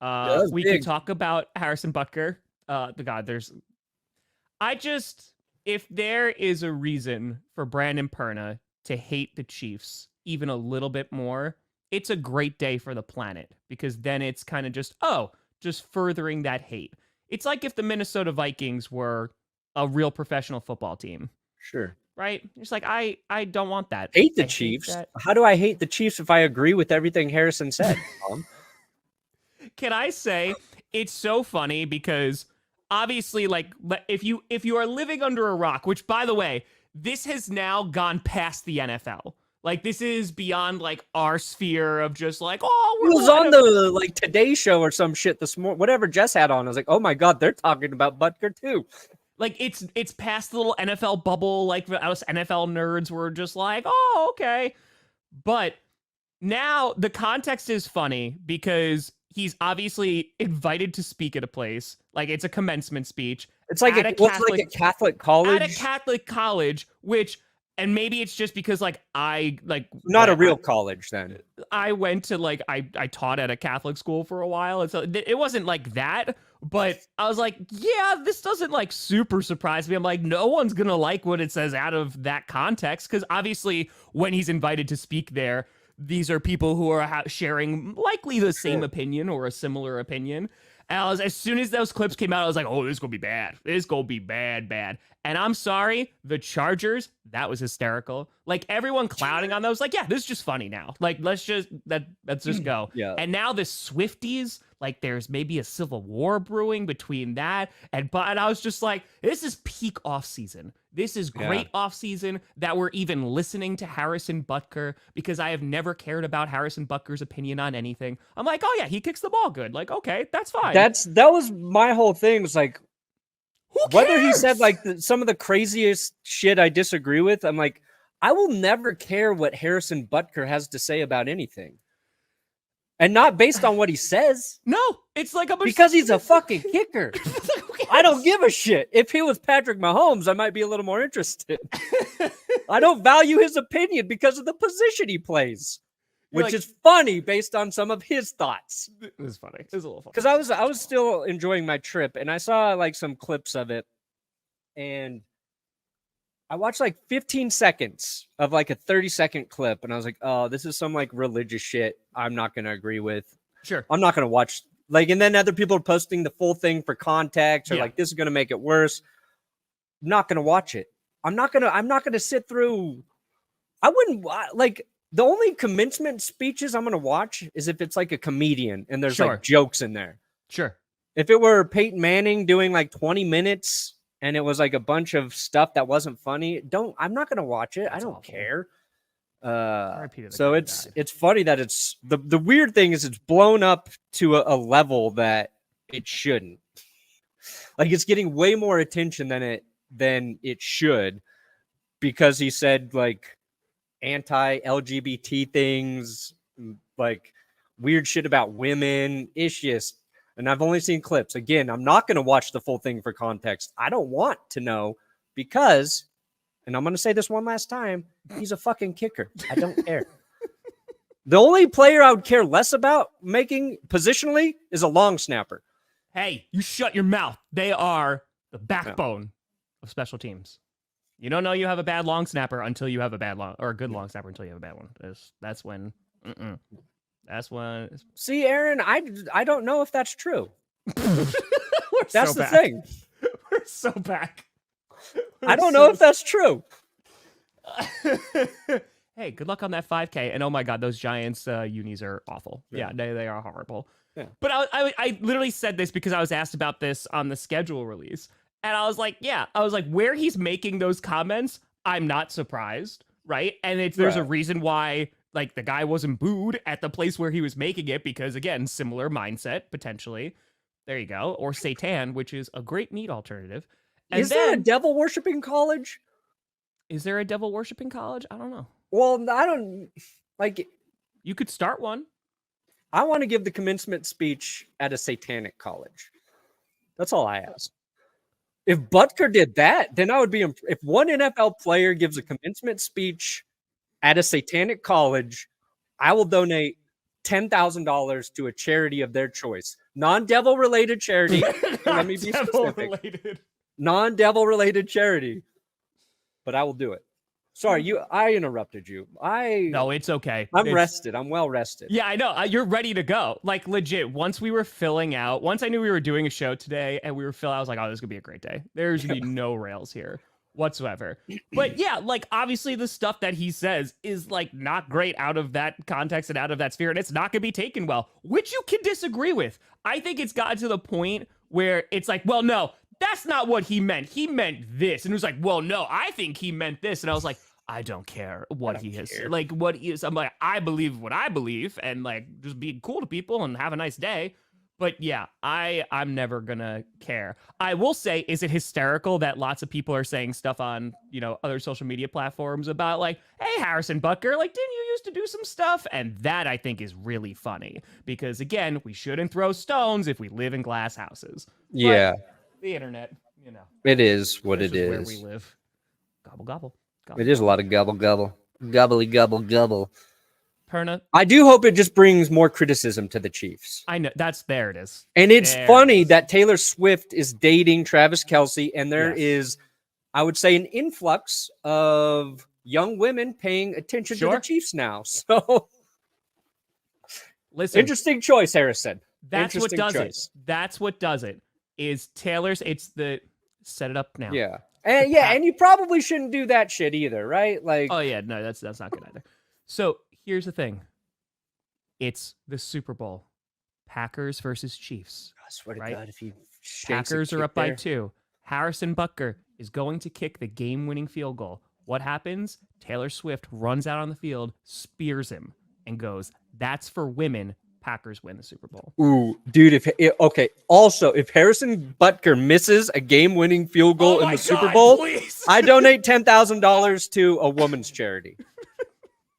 Yeah, We big. could talk about Harrison Butker. If there is a reason for Brandon Perna to hate the Chiefs even a little bit more, it's a great day for the planet because then it's kind of just furthering that hate. It's like if the Minnesota Vikings were a real professional football team, Sure. right? It's like I don't want that. Hate the I hate Chiefs. that. How do I hate the Chiefs if I agree with everything Harrison said, Tom? Can I say it's so funny because obviously like if you are living under a rock, which by the way, this has now gone past the NFL. Like this is beyond like our sphere of just like, oh, He was on the like Today Show or some shit this morning. Whatever Jess had on, I was like, oh my god, they're talking about Butker too. Like it's past the little NFL bubble. Like us NFL nerds were just like, oh, okay. But now the context is funny because he's obviously invited to speak at a place. Like it's a commencement speech. It's like at a Catholic college. At a Catholic college, which and maybe it's just because like not a real college then. I went to like I taught at a Catholic school for a while, and so it wasn't like that. But I was like, yeah, this doesn't like super surprise me. I'm like, no one's gonna like what it says out of that context because obviously when he's invited to speak there, these are people who are sharing likely the same opinion or a similar opinion. And as soon as those clips came out, I was like, oh, this is going to be bad. This is going to be bad, bad. And I'm sorry, the Chargers, that was hysterical. Like everyone clowning on those, like, yeah, this is just funny now. Like, let's just go. Yeah. And now the Swifties, like there's maybe a civil war brewing between that. And I was just like, this is peak off season. This is great off season that we're even listening to Harrison Butker because I have never cared about Harrison Butker's opinion on anything. I'm like, oh yeah, he kicks the ball good. Like, okay, that's fine. That was my whole thing. Was like, whether he said like some of the craziest shit I disagree with, I'm like, I will never care what Harrison Butker has to say about anything. And not based on what he says. No, it's like because he's a fucking kicker. I don't give a shit. If he was Patrick Mahomes, I might be a little more interested. I don't value his opinion because of the position he plays, which is funny based on some of his thoughts. It was funny. It was a little funny. Because I was still enjoying my trip, and I saw like some clips of it, and I watched like 15 seconds of like a 30-second clip, and I was like, oh, this is some like religious shit I'm not going to agree with. Sure. I'm not going to watch. Like, and then other people are posting the full thing for context or like, this is going to make it worse. I'm not going to watch it. I'm not going to sit through. I wouldn't like the only commencement speeches I'm going to watch is if it's like a comedian and there's like jokes in there. Sure. If it were Peyton Manning doing like 20 minutes and it was like a bunch of stuff that wasn't funny, I'm not going to watch it. I don't care. So it's funny that it's the weird thing is it's blown up to a level that it shouldn't. Like it's getting way more attention than it should because he said like anti-LGBT things, like weird shit about women. It's just, and I've only seen clips. Again, I'm not going to watch the full thing for context. I don't want to know because, and I'm going to say this one last time, he's a fucking kicker. I don't care. The only player I would care less about making positionally is a long snapper. Hey, you shut your mouth. They are the backbone of special teams. You don't know you have a bad long snapper until you have a bad or a good long snapper until you have a bad one. That's when. That's when. See, Aaron, I don't know if that's true. That's the thing. We're so back. I don't know if that's true. Hey, good luck on that 5K. And oh my God, those Giants unis are awful. Yeah, they are horrible. Yeah. But I literally said this because I was asked about this on the schedule release. And I was like, where he's making those comments, I'm not surprised, right? And there's a reason why like the guy wasn't booed at the place where he was making it because, again, similar mindset, potentially. There you go. Or Satan, which is a great meat alternative. And is there a devil worshipping college? Is there a devil worshipping college? I don't know. Well, I don't like. You could start one. I want to give the commencement speech at a satanic college. That's all I ask. If Butker did that, then I would be. If one NFL player gives a commencement speech at a satanic college, I will donate $10,000 to a charity of their choice. non-devil related charity. Let me be specific. Related. Non-devil related charity. But I will do it. Sorry, I interrupted you. No, it's okay. I'm rested. I'm well rested. Yeah, I know. You're ready to go. Like, legit, once we were filling out, once I knew we were doing a show today and we were filling out, I was like, oh, this is going to be a great day. There's going to be no rails here whatsoever. But yeah, like, obviously the stuff that he says is, like, not great out of that context and out of that sphere, and it's not going to be taken well, which you can disagree with. I think it's gotten to the point where it's like, well, no, that's not what he meant. He meant this. And it was like, well, no, I think he meant this. And I was like, I don't care what he has, like, what he is. I'm like, I believe what I believe, and like, just be cool to people and have a nice day. But yeah, I'm never gonna care. I will say, is it hysterical that lots of people are saying stuff on, you know, other social media platforms about like, hey, Harrison Butker, like, didn't you used to do some stuff? And that I think is really funny because again, we shouldn't throw stones if we live in glass houses. Yeah, but the internet, you know, it is what it is. Where we live. Gobble gobble. It is a lot of gobble gobble, gobbly gobble gobble. Perna, I do hope it just brings more criticism to the Chiefs. I know there it is, and it's funny that Taylor Swift is dating Travis Kelce, and there is, I would say, an influx of young women paying attention to the Chiefs now. So, listen, interesting choice, Harrison. That's what does it. That's what does it. Is Taylor's? It's the set it up now. Yeah. And and you probably shouldn't do that shit either, right? Like, oh yeah, no, that's not good either. So here's the thing: it's the Super Bowl, Packers versus Chiefs. I swear to God, if he Packers are up by 2. Harrison Butker is going to kick the game-winning field goal. What happens? Taylor Swift runs out on the field, spears him, and goes, "That's for women." Packers win the Super Bowl. Ooh, dude, also, if Harrison Butker misses a game-winning field goal in the Super Bowl, please. I donate $10,000 to a woman's charity.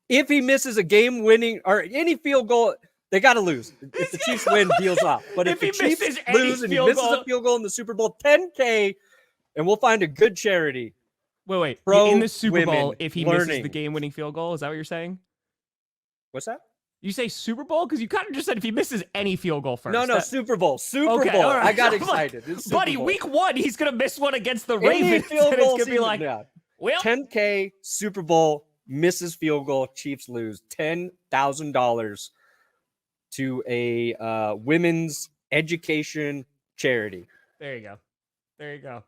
If he misses a game-winning or any field goal, they got to lose. If the Chiefs win, deal's off. But if the Chiefs lose and he misses a field goal in the Super Bowl, $10K, and we'll find a good charity. Wait. In the Super Bowl, if he misses the game-winning field goal, is that what you're saying? What's that? You say Super Bowl? Because you kind of just said if he misses any field goal first. No, Super Bowl. Super Bowl. Right. I got excited. Buddy, week 1, he's going to miss one against the Ravens. Field goal it's going to be like, well, $10K, Super Bowl, misses field goal, Chiefs lose. $10,000 to a women's education charity. There you go.